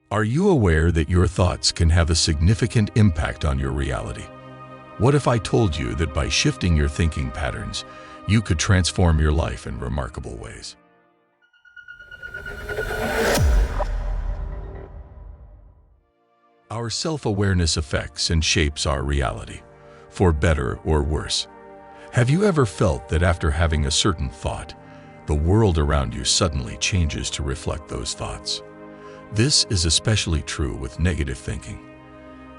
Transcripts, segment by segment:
Are you aware that your thoughts can have a significant impact on your reality? What if I told you that by shifting your thinking patterns, you could transform your life in remarkable ways? Our self-awareness affects and shapes our reality, for better or worse. Have you ever felt that after having a certain thought, the world around you suddenly changes to reflect those thoughts? This is especially true with negative thinking.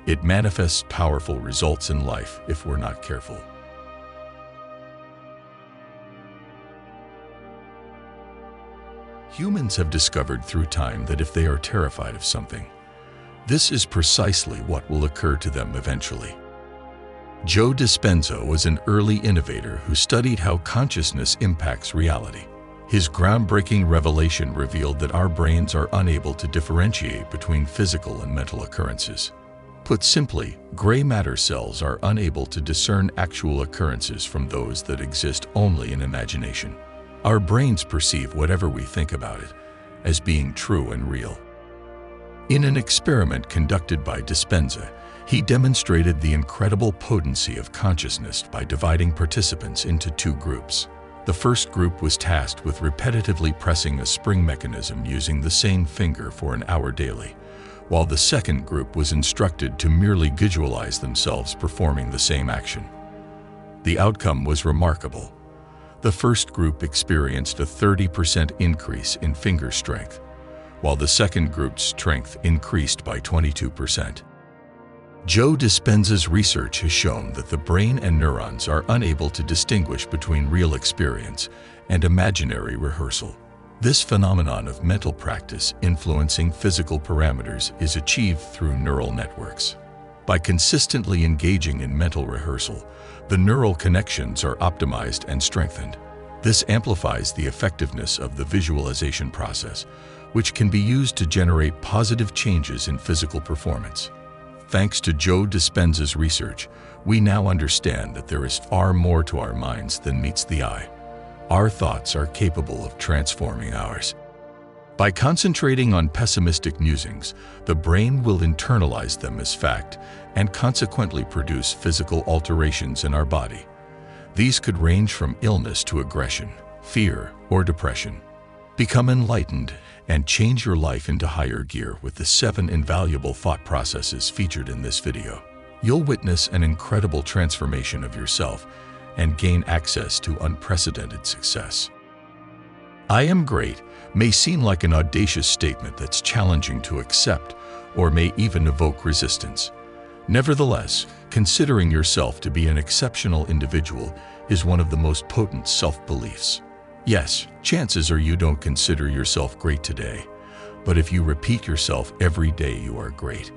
It manifests powerful results in life if we're not careful. Humans have discovered through time that if they are terrified of something, this is precisely what will occur to them eventually. Joe Dispenza was an early innovator who studied how consciousness impacts reality. His groundbreaking revelation revealed that our brains are unable to differentiate between physical and mental occurrences. Put simply, gray matter cells are unable to discern actual occurrences from those that exist only in imagination. Our brains perceive whatever we think about it as being true and real. In an experiment conducted by Dispenza, he demonstrated the incredible potency of consciousness by dividing participants into two groups. The first group was tasked with repetitively pressing a spring mechanism using the same finger for an hour daily, while the second group was instructed to merely visualize themselves performing the same action. The outcome was remarkable. The first group experienced a 30% increase in finger strength, while the second group's strength increased by 22%. Joe Dispenza's research has shown that the brain and neurons are unable to distinguish between real experience and imaginary rehearsal. This phenomenon of mental practice influencing physical parameters is achieved through neural networks. By consistently engaging in mental rehearsal, the neural connections are optimized and strengthened. This amplifies the effectiveness of the visualization process, which can be used to generate positive changes in physical performance. Thanks to Joe Dispenza's research, we now understand that there is far more to our minds than meets the eye. Our thoughts are capable of transforming ours. By concentrating on pessimistic musings, the brain will internalize them as fact and consequently produce physical alterations in our body. These could range from illness to aggression, fear, or depression. Become enlightened and change your life into higher gear with the 7 invaluable thought processes featured in this video. You'll witness an incredible transformation of yourself and gain access to unprecedented success. I am great may seem like an audacious statement that's challenging to accept or may even evoke resistance. Nevertheless, considering yourself to be an exceptional individual is one of the most potent self-beliefs. Yes, chances are you don't consider yourself great today, but if you repeat yourself every day you are great,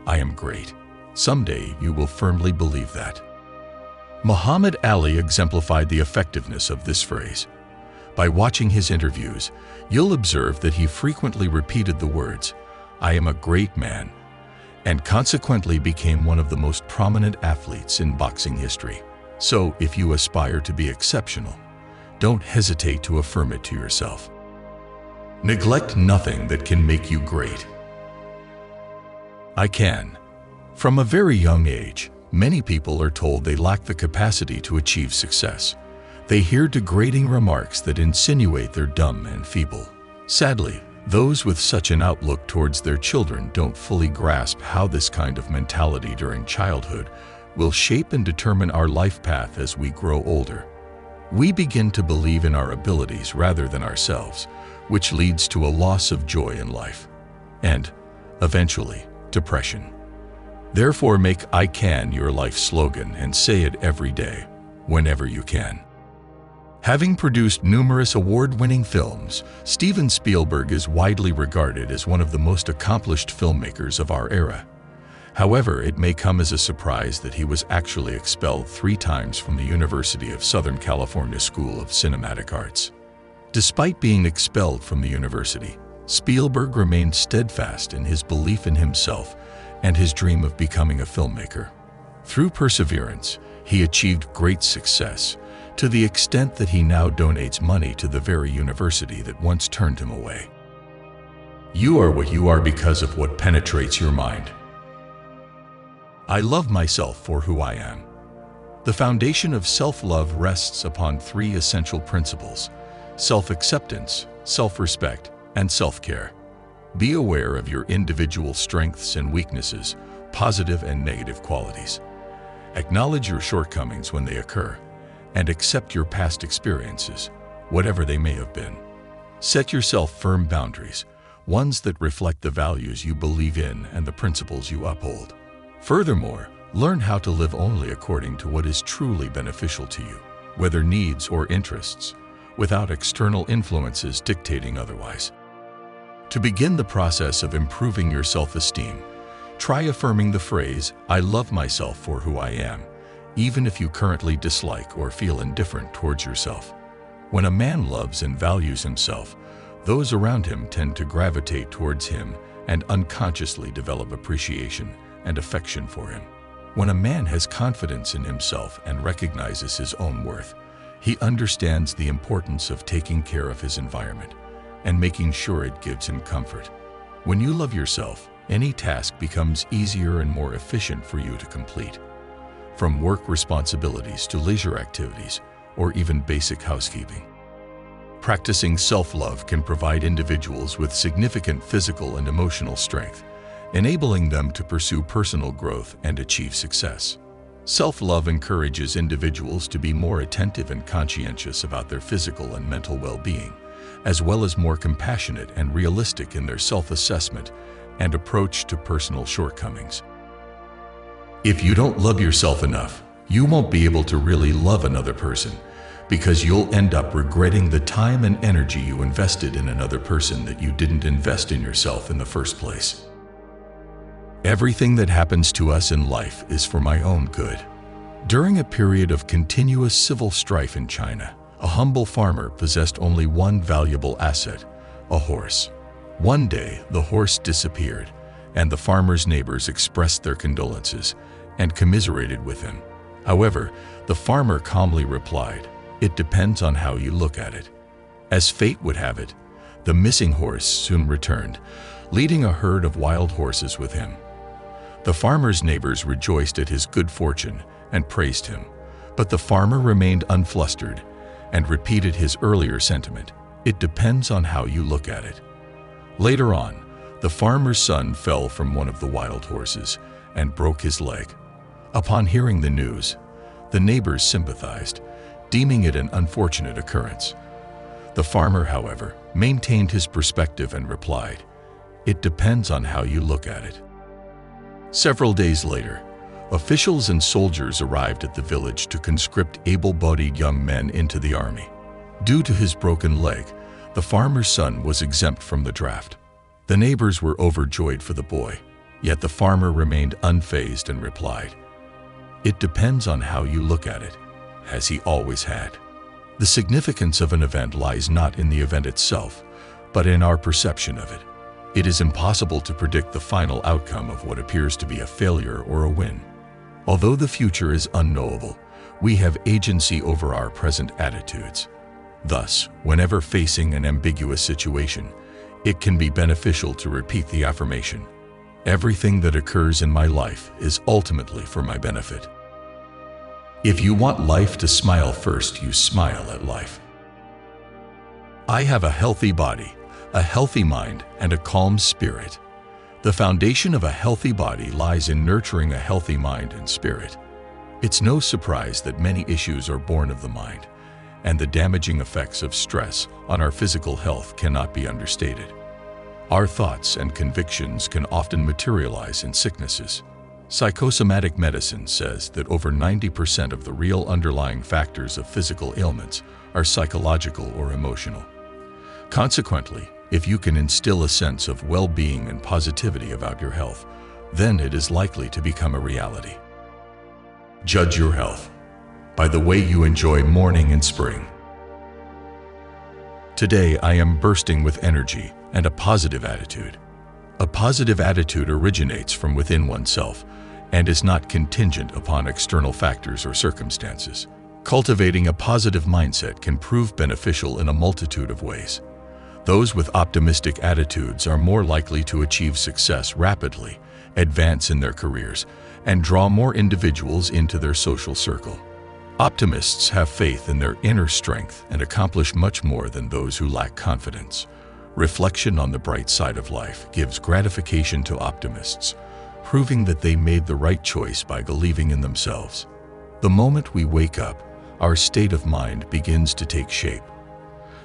I am great, someday you will firmly believe that. Muhammad Ali exemplified the effectiveness of this phrase. By watching his interviews, you'll observe that he frequently repeated the words, "I am a great man," and consequently became one of the most prominent athletes in boxing history. So, if you aspire to be exceptional, don't hesitate to affirm it to yourself. Neglect nothing that can make you great. I can. From a very young age, many people are told they lack the capacity to achieve success. They hear degrading remarks that insinuate they're dumb and feeble. Sadly, those with such an outlook towards their children don't fully grasp how this kind of mentality during childhood will shape and determine our life path as we grow older. We begin to believe in our abilities rather than ourselves, which leads to a loss of joy in life and, eventually, depression. Therefore, make "I can" your life slogan and say it every day, whenever you can. Having produced numerous award-winning films, Steven Spielberg is widely regarded as one of the most accomplished filmmakers of our era. However, it may come as a surprise that he was actually expelled 3 times from the University of Southern California School of Cinematic Arts. Despite being expelled from the university, Spielberg remained steadfast in his belief in himself and his dream of becoming a filmmaker. Through perseverance, he achieved great success, to the extent that he now donates money to the very university that once turned him away. You are what you are because of what penetrates your mind. I love myself for who I am. The foundation of self-love rests upon three essential principles: self-acceptance, self-respect, and self-care. Be aware of your individual strengths and weaknesses, positive and negative qualities. Acknowledge your shortcomings when they occur, and accept your past experiences, whatever they may have been. Set yourself firm boundaries, ones that reflect the values you believe in and the principles you uphold. Furthermore, learn how to live only according to what is truly beneficial to you, whether needs or interests, without external influences dictating otherwise. To begin the process of improving your self-esteem, try affirming the phrase, "I love myself for who I am," even if you currently dislike or feel indifferent towards yourself. When a man loves and values himself, those around him tend to gravitate towards him and unconsciously develop appreciation and affection for him. When a man has confidence in himself and recognizes his own worth, he understands the importance of taking care of his environment and making sure it gives him comfort. When you love yourself, any task becomes easier and more efficient for you to complete. From work responsibilities to leisure activities, or even basic housekeeping. Practicing self-love can provide individuals with significant physical and emotional strength, enabling them to pursue personal growth and achieve success. Self-love encourages individuals to be more attentive and conscientious about their physical and mental well-being, as well as more compassionate and realistic in their self-assessment and approach to personal shortcomings. If you don't love yourself enough, you won't be able to really love another person, because you'll end up regretting the time and energy you invested in another person that you didn't invest in yourself in the first place. Everything that happens to us in life is for my own good. During a period of continuous civil strife in China, a humble farmer possessed only one valuable asset, a horse. One day, the horse disappeared, and the farmer's neighbors expressed their condolences and commiserated with him. However, the farmer calmly replied, "It depends on how you look at it." As fate would have it, the missing horse soon returned, leading a herd of wild horses with him. The farmer's neighbors rejoiced at his good fortune and praised him, but the farmer remained unflustered and repeated his earlier sentiment, "It depends on how you look at it." Later on, the farmer's son fell from one of the wild horses and broke his leg. Upon hearing the news, the neighbors sympathized, deeming it an unfortunate occurrence. The farmer, however, maintained his perspective and replied, "It depends on how you look at it." Several days later, officials and soldiers arrived at the village to conscript able-bodied young men into the army. Due to his broken leg, the farmer's son was exempt from the draft. The neighbors were overjoyed for the boy, yet the farmer remained unfazed and replied, "It depends on how you look at it," as he always had. The significance of an event lies not in the event itself, but in our perception of it. It is impossible to predict the final outcome of what appears to be a failure or a win. Although the future is unknowable, we have agency over our present attitudes. Thus, whenever facing an ambiguous situation, it can be beneficial to repeat the affirmation, "Everything that occurs in my life is ultimately for my benefit." If you want life to smile first, you smile at life. I have a healthy body, a healthy mind, and a calm spirit. The foundation of a healthy body lies in nurturing a healthy mind and spirit. It's no surprise that many issues are born of the mind, and the damaging effects of stress on our physical health cannot be understated. Our thoughts and convictions can often materialize in sicknesses. Psychosomatic medicine says that over 90% of the real underlying factors of physical ailments are psychological or emotional. Consequently, if you can instill a sense of well-being and positivity about your health, then it is likely to become a reality. Judge your health by the way you enjoy morning and spring. Today I am bursting with energy and a positive attitude. A positive attitude originates from within oneself and is not contingent upon external factors or circumstances. Cultivating a positive mindset can prove beneficial in a multitude of ways. Those with optimistic attitudes are more likely to achieve success rapidly, advance in their careers, and draw more individuals into their social circle. Optimists have faith in their inner strength and accomplish much more than those who lack confidence. Reflection on the bright side of life gives gratification to optimists, proving that they made the right choice by believing in themselves. The moment we wake up, our state of mind begins to take shape.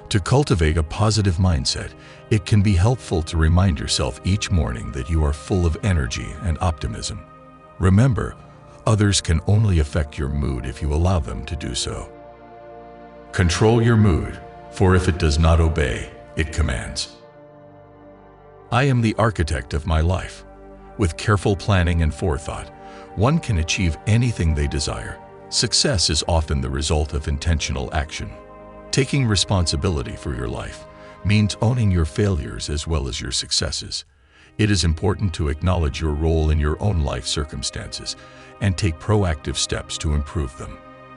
To cultivate a positive mindset, it can be helpful to remind yourself each morning that you are full of energy and optimism. Remember, others can only affect your mood if you allow them to do so. Control your mood, for if it does not obey, it commands. I am the architect of my life. With careful planning and forethought, one can achieve anything they desire. Success is often the result of intentional action. Taking responsibility for your life means owning your failures as well as your successes. It is important to acknowledge your role in your own life circumstances and take proactive steps to improve them.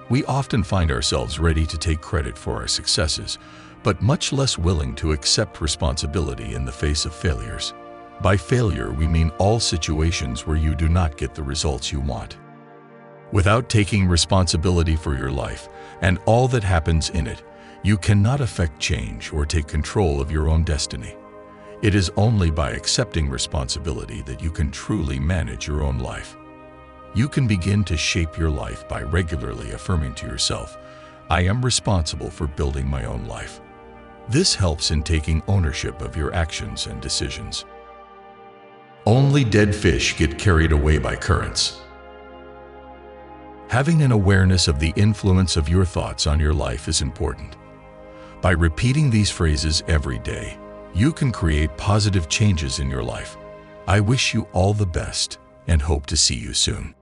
We often find ourselves ready to take credit for our successes, but much less willing to accept responsibility in the face of failures. By failure, we mean all situations where you do not get the results you want. Without taking responsibility for your life and all that happens in it, you cannot affect change or take control of your own destiny. It is only by accepting responsibility that you can truly manage your own life. You can begin to shape your life by regularly affirming to yourself, "I am responsible for building my own life." This helps in taking ownership of your actions and decisions. Only dead fish get carried away by currents. Having an awareness of the influence of your thoughts on your life is important. By repeating these phrases every day, you can create positive changes in your life. I wish you all the best and hope to see you soon.